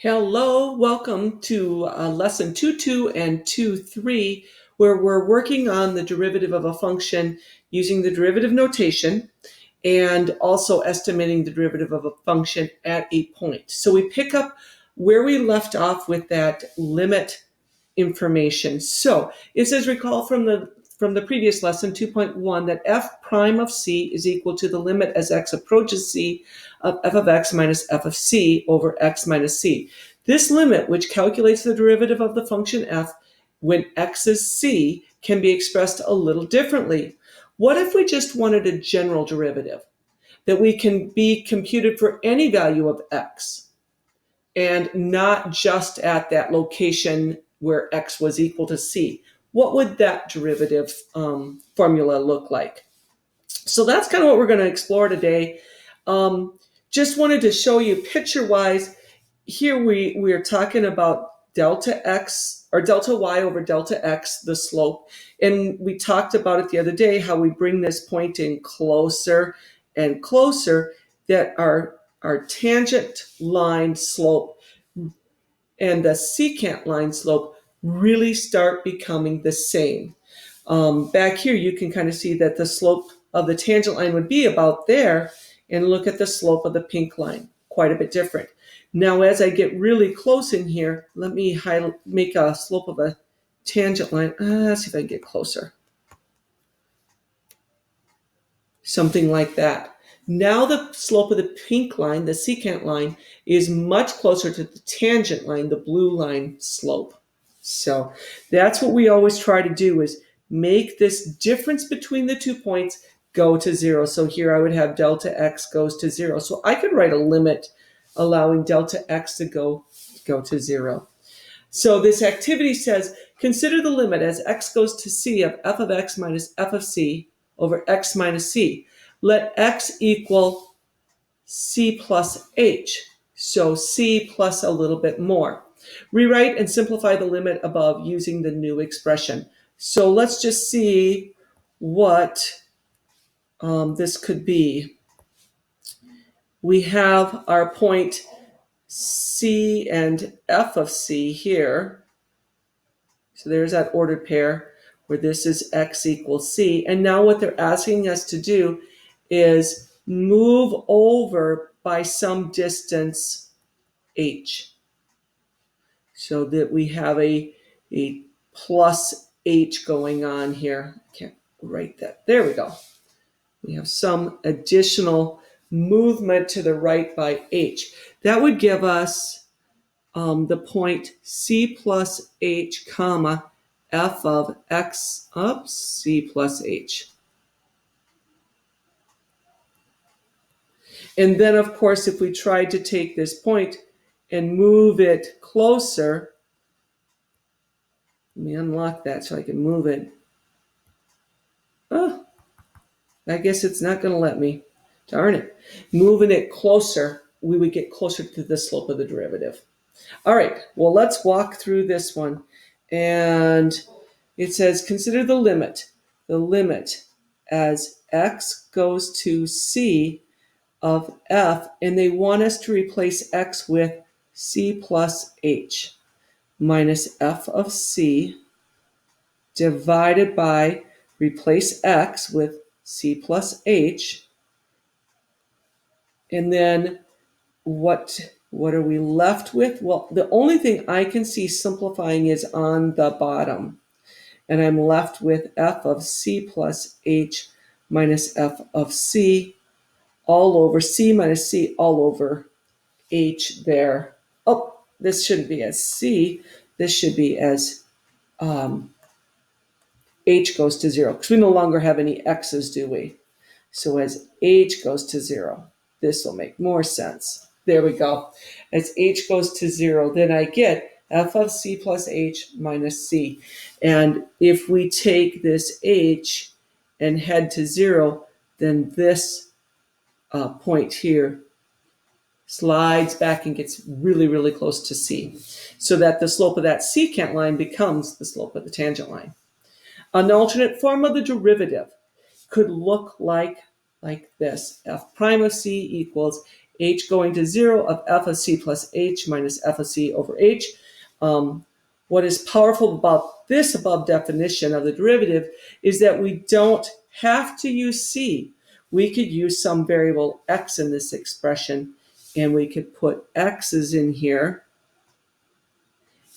Hello, welcome to lesson 2.2 and 2.3, where we're working on the derivative of a function using the derivative notation and also estimating the derivative of a function at a point. So we pick up where we left off with that limit information. So it says, recall from the previous lesson 2.1 that f prime of c is equal to the limit as x approaches c of f of x minus f of c over x minus c. This limit, which calculates the derivative of the function f when x is c, can be expressed a little differently. What if we just wanted a general derivative that we can be computed for any value of x and not just at that location where x was equal to c? What would that derivative formula look like? So that's kind of what we're going to explore today. Just wanted to show you picture-wise. Here we are talking about delta x or delta y over delta x, the slope. And we talked about it the other day, how we bring this point in closer and closer, that our tangent line slope and the secant line slope really start becoming the same. Back here, you can kind of see that the slope of the tangent line would be about there, and look at the slope of the pink line, quite a bit different. Now, as I get really close in here, let me make a slope of a tangent line. Let's see if I can get closer. Something like that. Now the slope of the pink line, the secant line, is much closer to the tangent line, the blue line slope. So that's what we always try to do, is make this difference between the 2 points go to zero. So here I would have delta x goes to zero. So I could write a limit allowing delta x to go to zero. So this activity says, consider the limit as x goes to c of f of x minus f of c over x minus c. Let x equal c plus h. So c plus a little bit more. Rewrite and simplify the limit above using the new expression. So let's just see what this could be. We have our point c and f of c here. So there's that ordered pair where this is x equals c. And now what they're asking us to do is move over by some distance h, so that we have a plus h going on here. I can't write that. There we go. We have some additional movement to the right by h. That would give us the point c plus h comma f of x of c plus h. And then, of course, if we tried to take this point and move it closer, let me unlock that so I can move it. Oh, I guess it's not going to let me. Darn it. Moving it closer, we would get closer to the slope of the derivative. All right, well, let's walk through this one. And it says, consider the limit as x goes to c of f, and they want us to replace x with c plus h minus f of c divided by, replace x with c plus h, and then what are we left with? Well, the only thing I can see simplifying is on the bottom, and I'm left with f of c plus h minus f of c all over c minus c all over h there. Oh, this shouldn't be as c. This should be as h goes to zero, because we no longer have any x's, do we? So as h goes to zero, this will make more sense. There we go. As h goes to zero, then I get f of c plus h minus c. And if we take this h and head to zero, then this point here slides back and gets really, really close to c, so that the slope of that secant line becomes the slope of the tangent line. An alternate form of the derivative could look like this. F prime of c equals h going to 0 of f of c plus h minus f of c over h. What is powerful about this above definition of the derivative is that we don't have to use c. We could use some variable x in this expression, and we could put x's in here,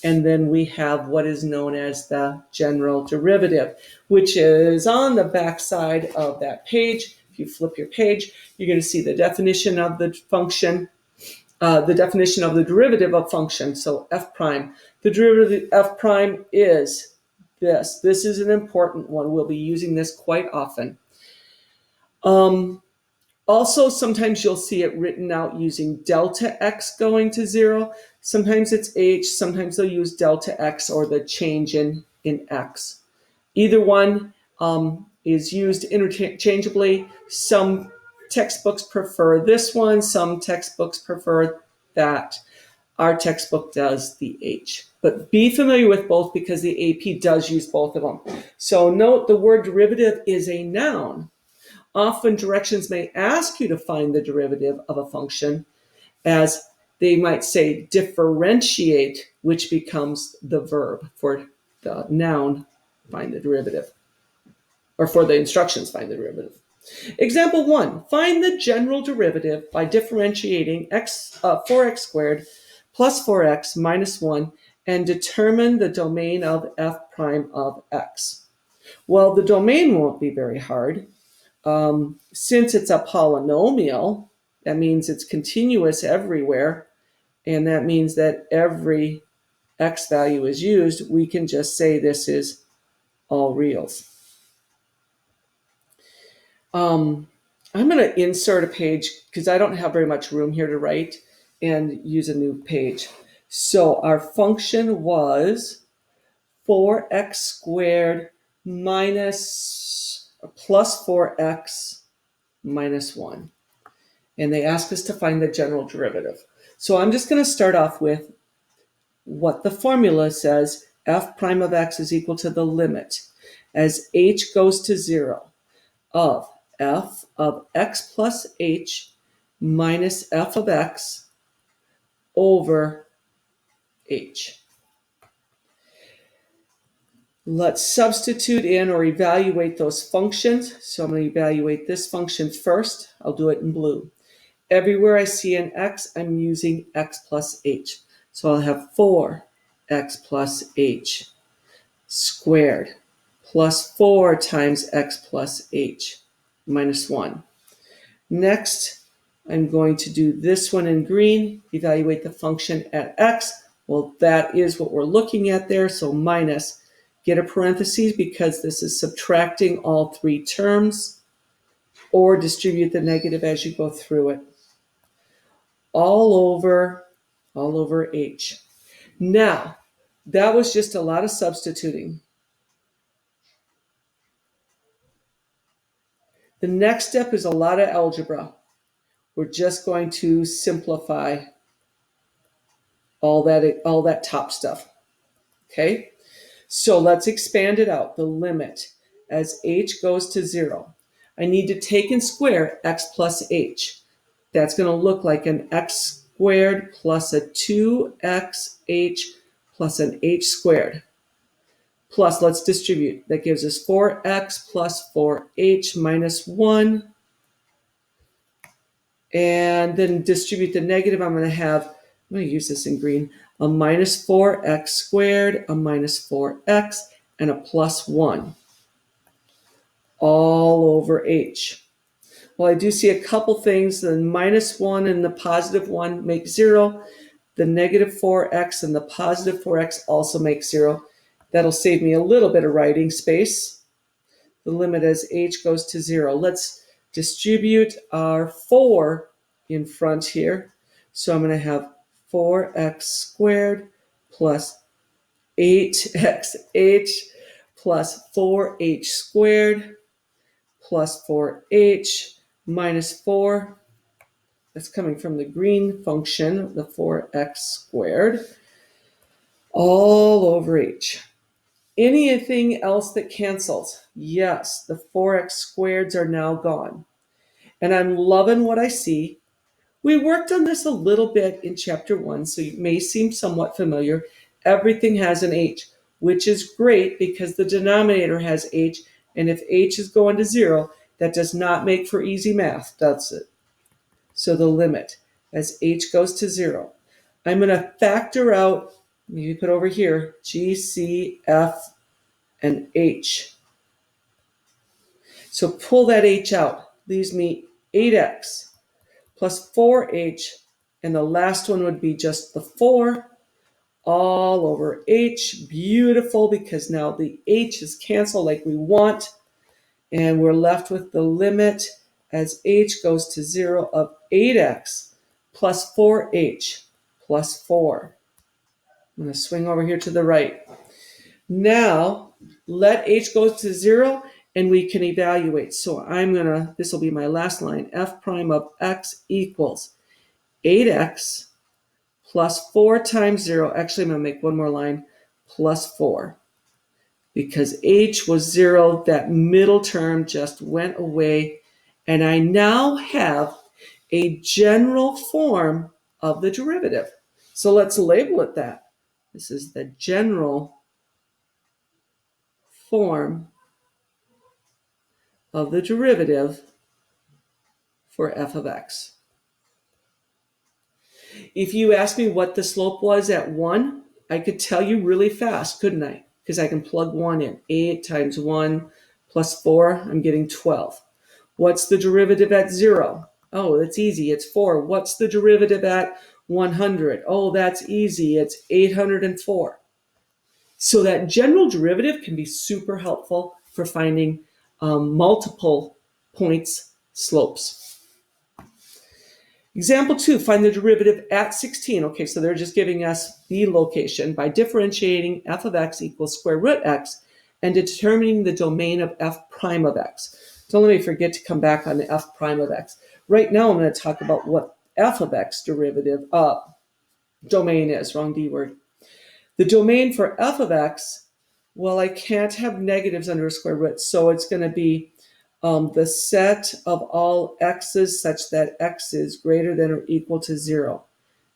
and then we have what is known as the general derivative, which is on the back side of that page. If you flip your page, you're going to see the definition of the function, the definition of the derivative of function. So f prime, the derivative of f prime is this. This is an important one. We'll be using this quite often. Also, sometimes you'll see it written out using delta x going to 0. Sometimes it's h, sometimes they'll use delta x or the change in x. Either one is used interchangeably. Some textbooks prefer this one, some textbooks prefer that. Our textbook does the h. But be familiar with both because the AP does use both of them. So note the word derivative is a noun. Often directions may ask you to find the derivative of a function, as they might say differentiate, which becomes the verb for the noun, find the derivative, or for the instructions, find the derivative. Example 1, find the general derivative by differentiating 4x squared plus 4x minus 1 and determine the domain of f prime of x. Well, the domain won't be very hard. Since it's a polynomial, that means it's continuous everywhere, and that means that every x value is used. We can just say this is all reals. I'm going to insert a page because I don't have very much room here to write, and use a new page. So our function was 4x squared plus 4x minus 1. And they ask us to find the general derivative. So I'm just going to start off with what the formula says. F prime of x is equal to the limit as h goes to 0 of f of x plus h minus f of x over h. Let's substitute in or evaluate those functions. So I'm going to evaluate this function first. I'll do it in blue. Everywhere I see an x, I'm using x plus h. So I'll have 4x plus h squared plus 4 times x plus h minus 1. Next, I'm going to do this one in green, evaluate the function at x. Well, that is what we're looking at there, so minus. Get a parentheses because this is subtracting all three terms, or distribute the negative as you go through it. All over h. Now, that was just a lot of substituting. The next step is a lot of algebra. We're just going to simplify all that top stuff. Okay? So let's expand it out. The limit as h goes to 0. I need to take and square x plus h. That's going to look like an x squared plus a 2xh plus an h squared. Plus, let's distribute. That gives us 4x plus 4h minus 1. And then distribute the negative. I'm going to use this in green, a minus 4x squared, a minus 4x, and a plus 1. All over h. Well, I do see a couple things. The minus 1 and the positive 1 make 0. The negative 4x and the positive 4x also make 0. That'll save me a little bit of writing space. The limit as h goes to 0. Let's distribute our 4 in front here. So I'm going to have 4x squared plus 8xh plus 4h squared plus 4h minus 4. That's coming from the green function, the 4x squared, all over h. Anything else that cancels? Yes, the 4x squareds are now gone. And I'm loving what I see. We worked on this a little bit in chapter 1, so it may seem somewhat familiar. Everything has an h, which is great because the denominator has h, and if h is going to 0, that does not make for easy math, does it? So the limit as h goes to 0. I'm going to factor out, maybe put over here, g, c, f, and h. So pull that h out, leaves me 8x plus 4h, and the last one would be just the 4 all over h. Beautiful, because now the h is canceled like we want, and we're left with the limit as h goes to 0 of 8x plus 4h plus 4. I'm going to swing over here to the right. Now, let h go to 0, and we can evaluate. So this will be my last line, f prime of x equals 8x plus 4 times 0. Actually, I'm going to make one more line, plus 4. Because h was 0, that middle term just went away, and I now have a general form of the derivative. So let's label it that. This is the general form of the derivative for f of x. If you ask me what the slope was at 1, I could tell you really fast, couldn't I? Because I can plug 1 in. 8 times 1 plus 4, I'm getting 12. What's the derivative at 0? Oh, that's easy. It's 4. What's the derivative at 100? Oh, that's easy. It's 804. So that general derivative can be super helpful for finding multiple points slopes. Example 2, find the derivative at 16. Okay, so they're just giving us the location by differentiating f of x equals square root x and determining the domain of f prime of x. Don't let me forget to come back on the f prime of x. Right now I'm going to talk about what f of x derivative domain is. Wrong D word. The domain for f of x, well, I can't have negatives under a square root, so it's going to be the set of all x's such that x is greater than or equal to 0.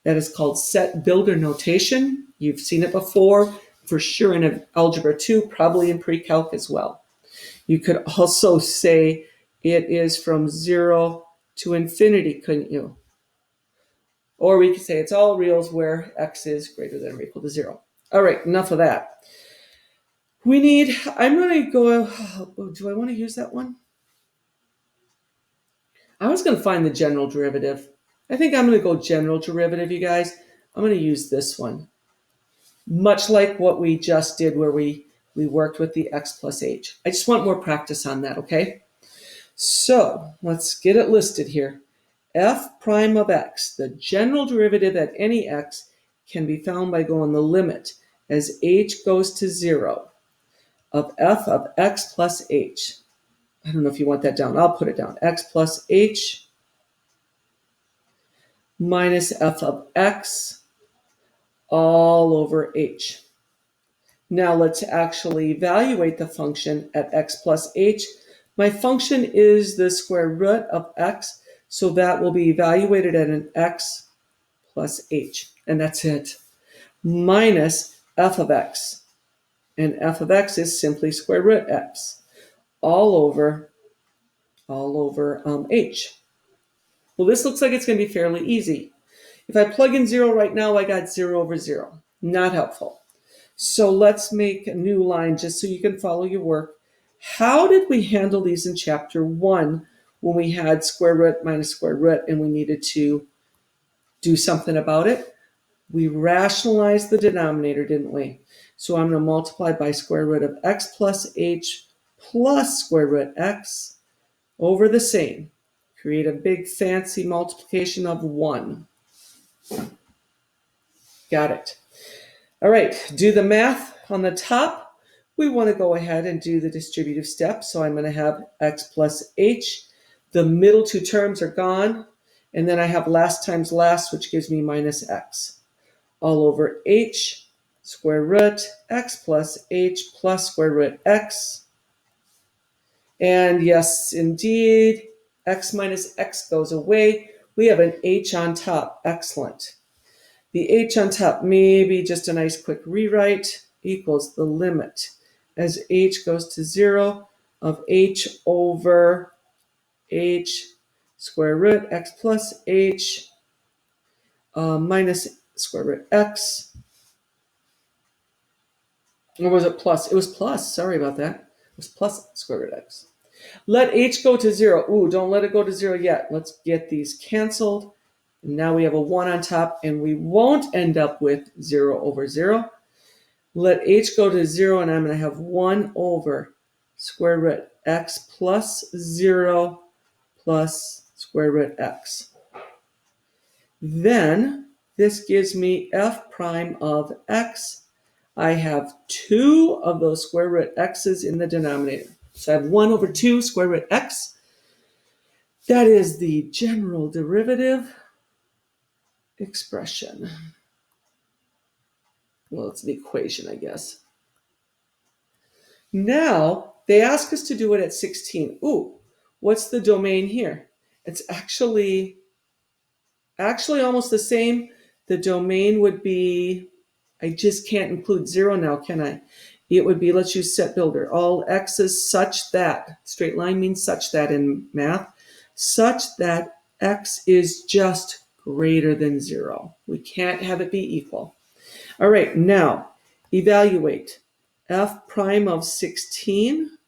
That is called set builder notation. You've seen it before, for sure in Algebra 2, probably in pre-calc as well. You could also say it is from 0 to infinity, couldn't you? Or we could say it's all reals where x is greater than or equal to 0. All right, enough of that. I'm going to go, do I want to use that one? I was going to find the general derivative. I think I'm going to go general derivative, you guys. I'm going to use this one. Much like what we just did where we worked with the x plus h. I just want more practice on that, okay? So let's get it listed here. F prime of x, the general derivative at any x, can be found by going the limit as h goes to 0 of f of x plus h. I don't know if you want that down. I'll put it down. X plus h minus f of x all over h. Now let's actually evaluate the function at x plus h. My function is the square root of x, so that will be evaluated at an x plus h, and that's it, minus f of x. And f of x is simply square root x all over h. Well, this looks like it's going to be fairly easy. If I plug in 0 right now, I got 0 over 0. Not helpful. So let's make a new line just so you can follow your work. How did we handle these in chapter 1 when we had square root minus square root and we needed to do something about it? We rationalized the denominator, didn't we? So I'm going to multiply by square root of x plus h plus square root x over the same. Create a big fancy multiplication of 1. Got it. All right, do the math on the top. We want to go ahead and do the distributive step. So I'm going to have x plus h. The middle two terms are gone. And then I have last times last, which gives me minus x. All over h, square root, x plus h plus square root x. And yes, indeed, x minus x goes away. We have an h on top. Excellent. The h on top, maybe just a nice quick rewrite, equals the limit as h goes to 0 of h over h square root x plus h minus square root x. Or was it plus? It was plus. Sorry about that. It was plus square root x. Let h go to 0. Ooh, don't let it go to 0 yet. Let's get these canceled. And now we have a 1 on top, and we won't end up with 0 over 0. Let h go to 0, and I'm going to have 1 over square root x plus 0 plus square root x. Then this gives me f prime of x. I have 2 of those square root x's in the denominator. So I have 1 over 2 square root x. That is the general derivative expression. Well, it's the equation, I guess. Now, they ask us to do it at 16. Ooh, what's the domain here? It's actually almost the same. The domain would be, I just can't include 0 now, can I? It would be, let's use set builder. All x's such that, straight line means such that in math, such that x is just greater than 0. We can't have it be equal. All right, now evaluate. F prime of 16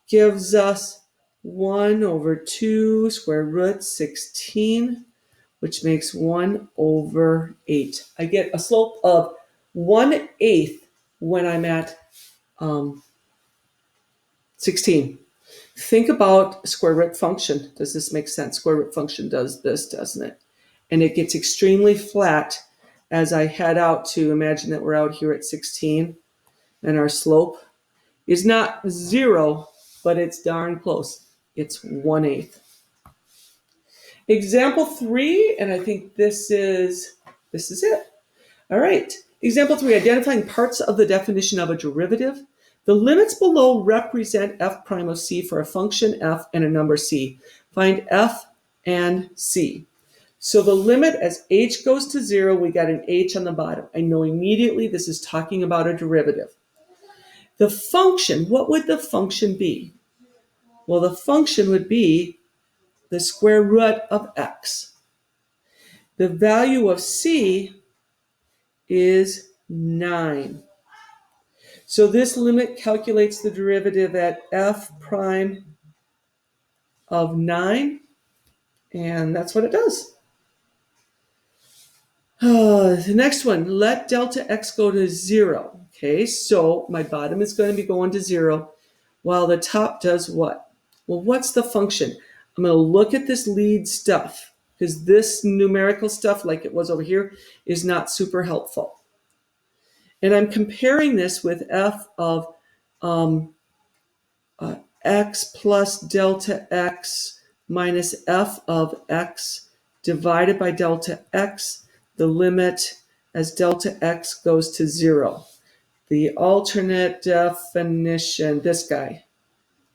gives us 1 over 2 square root 16, which makes 1 over 8. I get a slope of 1/8 when I'm at 16. Think about square root function. Does this make sense? Square root function does this, doesn't it? And it gets extremely flat as I head out to, imagine that we're out here at 16, and our slope is not 0, but it's darn close. It's 1/8. Example 3, and I think this is it. All right. Example 3, identifying parts of the definition of a derivative. The limits below represent f prime of c for a function f and a number c. Find f and c. So the limit as h goes to 0, we got an h on the bottom. I know immediately this is talking about a derivative. The function, what would the function be? Well, the function would be the square root of x. The value of c is 9. So this limit calculates the derivative at f prime of 9, and that's what it does. The next one, let delta x go to 0. Okay, so my bottom is going to be going to 0, while the top does what? Well, what's the function? I'm going to look at this lead stuff, because this numerical stuff, like it was over here, is not super helpful. And I'm comparing this with f of x plus delta x minus f of x divided by delta x, the limit as delta x goes to 0. The alternate definition, this guy,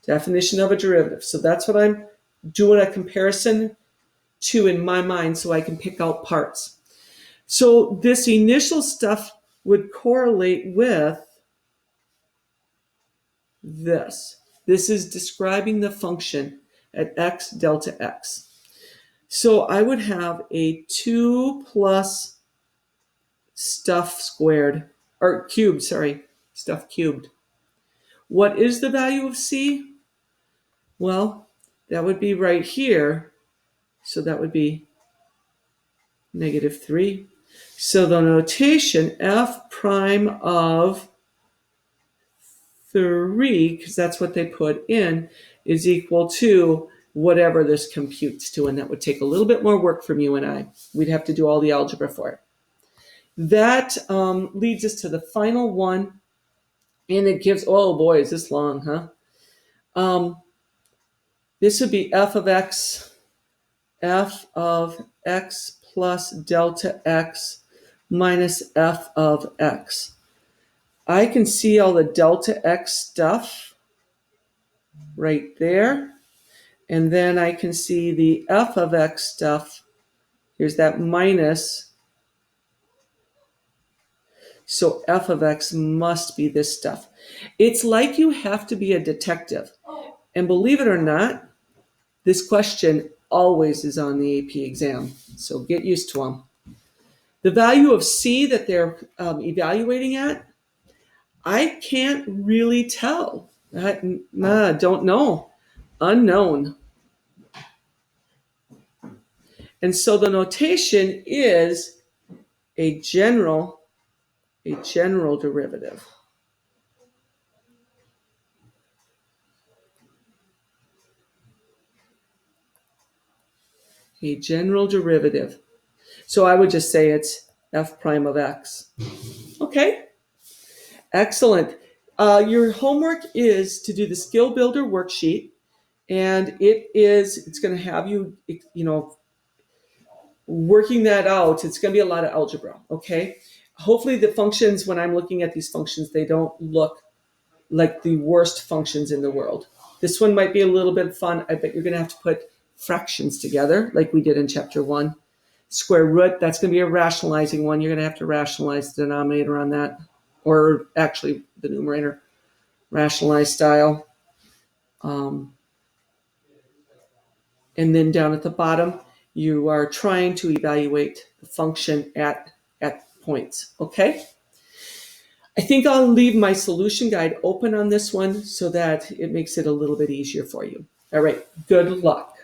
definition of a derivative. So that's what I'm doing a comparison to in my mind so I can pick out parts. So this initial stuff would correlate with this. This is describing the function at x delta x. So I would have a 2 plus stuff squared, or cubed, sorry, stuff cubed. What is the value of c? Well, that would be right here. So that would be -3. So the notation f prime of 3, because that's what they put in, is equal to whatever this computes to, and that would take a little bit more work from you and I. We'd have to do all the algebra for it. That leads us to the final one, and it gives, oh boy, is this long, huh? This would be f of x plus delta x minus f of x. I can see all the delta x stuff right there. And then I can see the f of x stuff. Here's that minus. So f of x must be this stuff. It's like you have to be a detective. And believe it or not, this question always is on the AP exam. So get used to them. The value of C that they're evaluating at, I can't really tell. Don't know. Unknown. And so the notation is a general derivative. A general derivative. So I would just say it's f prime of x. Okay, excellent. Your homework is to do the Skill Builder worksheet, and it's going to have you, working that out. It's going to be a lot of algebra, okay? Hopefully the functions, when I'm looking at these functions, they don't look like the worst functions in the world. This one might be a little bit fun. I bet you're going to have to put fractions together like we did in chapter 1. Square root, that's going to be a rationalizing one. You're going to have to rationalize the denominator on that, or actually the numerator, rationalize style. And then down at the bottom, you are trying to evaluate the function at points, okay? I think I'll leave my solution guide open on this one so that it makes it a little bit easier for you. All right, good luck.